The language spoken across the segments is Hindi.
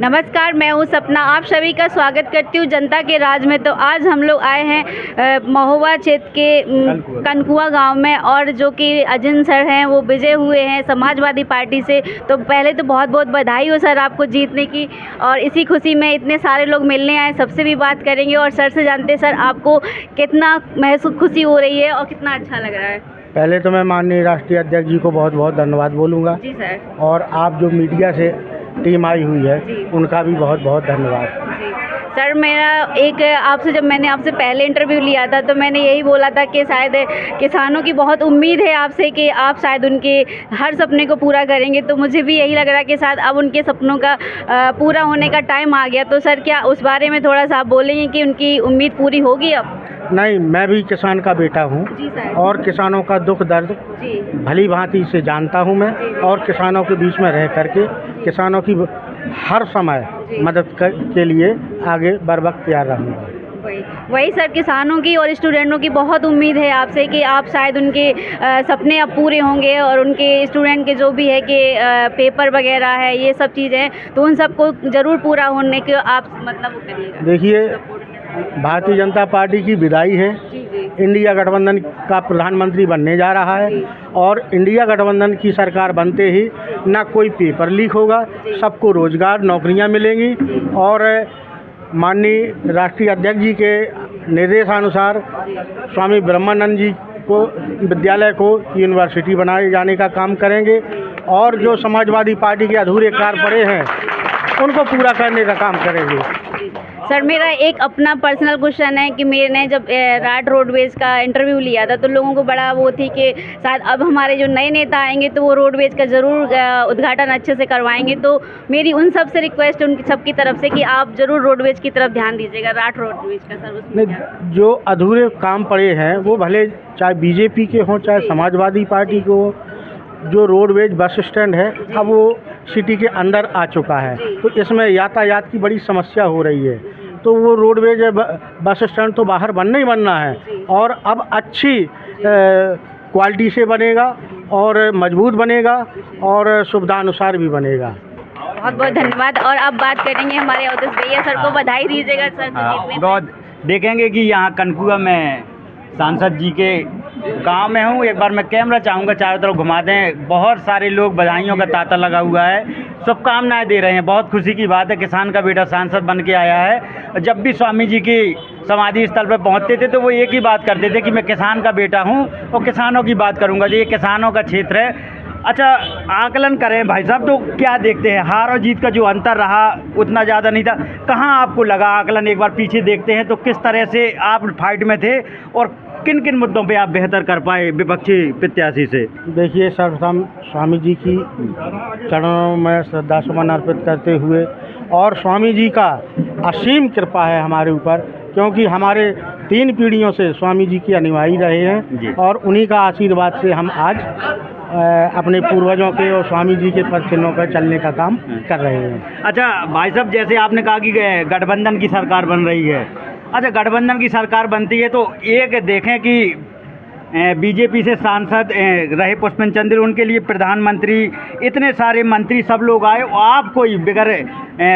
नमस्कार, मैं हूँ सपना। आप सभी का स्वागत करती हूँ जनता के राज में। तो आज हम लोग आए हैं महोबा क्षेत्र के कनकुआ गांव में, और जो कि अजिन सर हैं वो विजय हुए हैं समाजवादी पार्टी से। तो पहले तो बहुत बहुत बधाई हो सर आपको जीतने की, और इसी खुशी में इतने सारे लोग मिलने आए। सबसे भी बात करेंगे और सर से जानते हैं सर आपको कितना महसूस खुशी हो रही है और कितना अच्छा लग रहा है। पहले तो मैं माननीय राष्ट्रीय अध्यक्ष जी को बहुत बहुत धन्यवाद बोलूँगा जी सर। और आप जो मीडिया से टीम आई हुई है जी। उनका भी बहुत बहुत धन्यवाद। जी सर, मेरा एक आपसे, जब मैंने आपसे पहले इंटरव्यू लिया था तो मैंने यही बोला था कि शायद किसानों की बहुत उम्मीद है आपसे कि आप शायद उनके हर सपने को पूरा करेंगे। तो मुझे भी यही लग रहा है कि शायद अब उनके सपनों का पूरा होने का टाइम आ गया। तो सर क्या उस बारे में थोड़ा सा आप बोलेंगे कि उनकी उम्मीद पूरी होगी अब? नहीं, मैं भी किसान का बेटा हूँ और किसानों का दुख दर्द भली भांति से जानता हूँ मैं, और किसानों के बीच में रह करके किसानों की हर समय मदद के लिए आगे बर वक्त तैयार रहूँगा। वही सर, किसानों की और स्टूडेंटों की बहुत उम्मीद है आपसे कि आप शायद उनके सपने अब पूरे होंगे, और उनके स्टूडेंट के जो भी है कि पेपर वगैरह है ये सब चीज़ें, तो उन सबको ज़रूर पूरा होने के आप मतलब वो करिएगा। देखिए, भारतीय जनता पार्टी की विदाई है। इंडिया गठबंधन का प्रधानमंत्री बनने जा रहा है, और इंडिया गठबंधन की सरकार बनते ही ना कोई पेपर लीक होगा, सबको रोजगार नौकरियां मिलेंगी, और माननीय राष्ट्रीय अध्यक्ष जी के निर्देशानुसार स्वामी ब्रह्मानंद जी को विद्यालय को यूनिवर्सिटी बनाए जाने का काम करेंगे, और जो समाजवादी पार्टी के अधूरे कार्य पड़े हैं उनको पूरा करने का काम करेंगे। सर, मेरा एक अपना पर्सनल क्वेश्चन है कि मैंने जब राठ रोडवेज का इंटरव्यू लिया था तो लोगों को बड़ा वो थी कि शायद अब हमारे जो नए नेता आएंगे तो वो रोडवेज का ज़रूर उद्घाटन अच्छे से करवाएंगे। तो मेरी उन सब से रिक्वेस्ट है, उन सबकी तरफ से, कि आप ज़रूर रोडवेज की तरफ ध्यान दीजिएगा, राठ रोडवेज का सर। उसमें जो अधूरे काम पड़े हैं वो भले चाहे बीजेपी के हों चाहे समाजवादी पार्टी को, जो रोडवेज बस स्टैंड है अब वो सिटी के अंदर आ चुका है, तो इसमें यातायात की बड़ी समस्या हो रही है। तो वो रोडवेज बस स्टैंड तो बाहर बनना ही बनना है, और अब अच्छी क्वालिटी से बनेगा और मजबूत बनेगा और सुविधानुसार भी बनेगा। बहुत बहुत धन्यवाद। और अब बात करेंगे हमारे अवधेश भैया, सर को बधाई दीजिएगा सर को जीतने में। बहुत देखेंगे कि यहाँ कनकुआ में सांसद जी के गांव में हूँ। एक बार मैं कैमरा चाहूँगा चारों तरफ घुमा दें। बहुत सारे लोग बधाइयों का तांता लगा हुआ है, शुभकामनाएं दे रहे हैं। बहुत खुशी की बात है, किसान का बेटा सांसद बन के आया है। जब भी स्वामी जी की समाधि स्थल पर पहुँचते थे तो वो एक ही बात करते थे कि मैं किसान का बेटा हूँ और किसानों की बात करूँगा। ये किसानों का क्षेत्र है। अच्छा, आकलन करें भाई साहब तो क्या देखते हैं, हार और जीत का जो अंतर रहा उतना ज़्यादा नहीं था, कहाँ आपको लगा आकलन? एक बार पीछे देखते हैं तो किस तरह से आप फाइट में थे और किन किन मुद्दों पे आप बेहतर कर पाए विपक्षी प्रत्याशी से? देखिए, सर्वप्रथम स्वामी जी की चरणों में श्रद्धा सुमन अर्पित करते हुए, और स्वामी जी का असीम कृपा है हमारे ऊपर, क्योंकि हमारे 3 पीढ़ियों से स्वामी जी की अनुयायी रहे हैं, और उन्हीं का आशीर्वाद से हम आज अपने पूर्वजों के और स्वामी जी के पद चिन्हों पर चलने का काम कर रहे हैं। अच्छा भाई साहब, जैसे आपने कहा कि गठबंधन की सरकार बन रही है, अच्छा गठबंधन की सरकार बनती है तो एक देखें कि बीजेपी से सांसद रहे पुष्पेंद्र चंद्र, उनके लिए प्रधानमंत्री, इतने सारे मंत्री सब लोग आए, आप कोई बगैर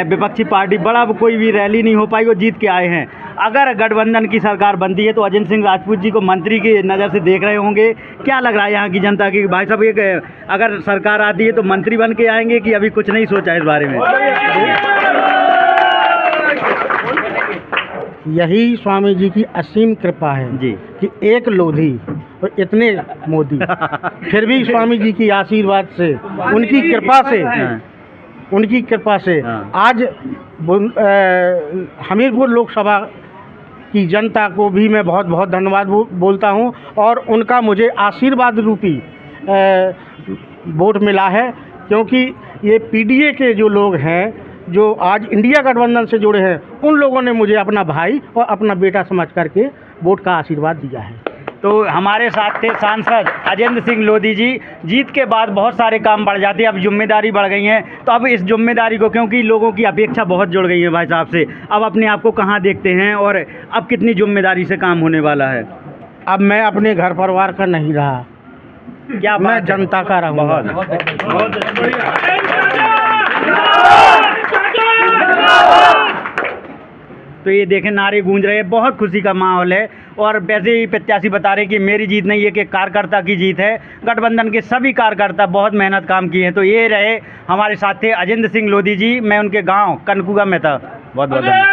विपक्षी पार्टी बड़ा कोई भी रैली नहीं हो पाई, वो जीत के आए हैं। अगर गठबंधन की सरकार बनती है तो अजिन सिंह राजपूत जी को मंत्री की नज़र से देख रहे होंगे, क्या लग रहा है यहाँ की जनता की? भाई साहब, एक अगर सरकार आती है तो मंत्री बन के आएंगे कि अभी कुछ नहीं सोचा इस बारे में? यही स्वामी जी की असीम कृपा है जी कि एक लोधी और इतने मोदी फिर भी स्वामी जी की आशीर्वाद से, उनकी कृपा से आज हमीरपुर लोकसभा की जनता को भी मैं बहुत बहुत धन्यवाद बोलता हूं, और उनका मुझे आशीर्वाद रूपी वोट मिला है, क्योंकि ये पीडीए के जो लोग हैं जो आज इंडिया गठबंधन से जुड़े हैं, उन लोगों ने मुझे अपना भाई और अपना बेटा समझ करके वोट का आशीर्वाद दिया है। तो हमारे साथ थे सांसद अजेंद्र सिंह लोधी जी। जीत के बाद बहुत सारे काम बढ़ जाते हैं, अब जिम्मेदारी बढ़ गई है, तो अब इस जिम्मेदारी को, क्योंकि लोगों की अपेक्षा बहुत जुड़ गई है भाई साहब से, अब अपने आप को कहाँ देखते हैं और अब कितनी जिम्मेदारी से काम होने वाला है? अब मैं अपने घर परिवार का नहीं रहा, क्या मैं जनता का रहूँगा। बहुत तो ये देखें नारे गूंज रहे हैं, बहुत खुशी का माहौल है। और वैसे ही प्रत्याशी बता रहे हैं कि मेरी जीत नहीं है कि कार्यकर्ता की जीत है। गठबंधन के सभी कार्यकर्ता बहुत मेहनत काम किए हैं। तो ये रहे हमारे साथ थे अजिंद सिंह लोधी जी, मैं उनके गाँव कनकुआ में था। बहुत बहुत धन्यवाद।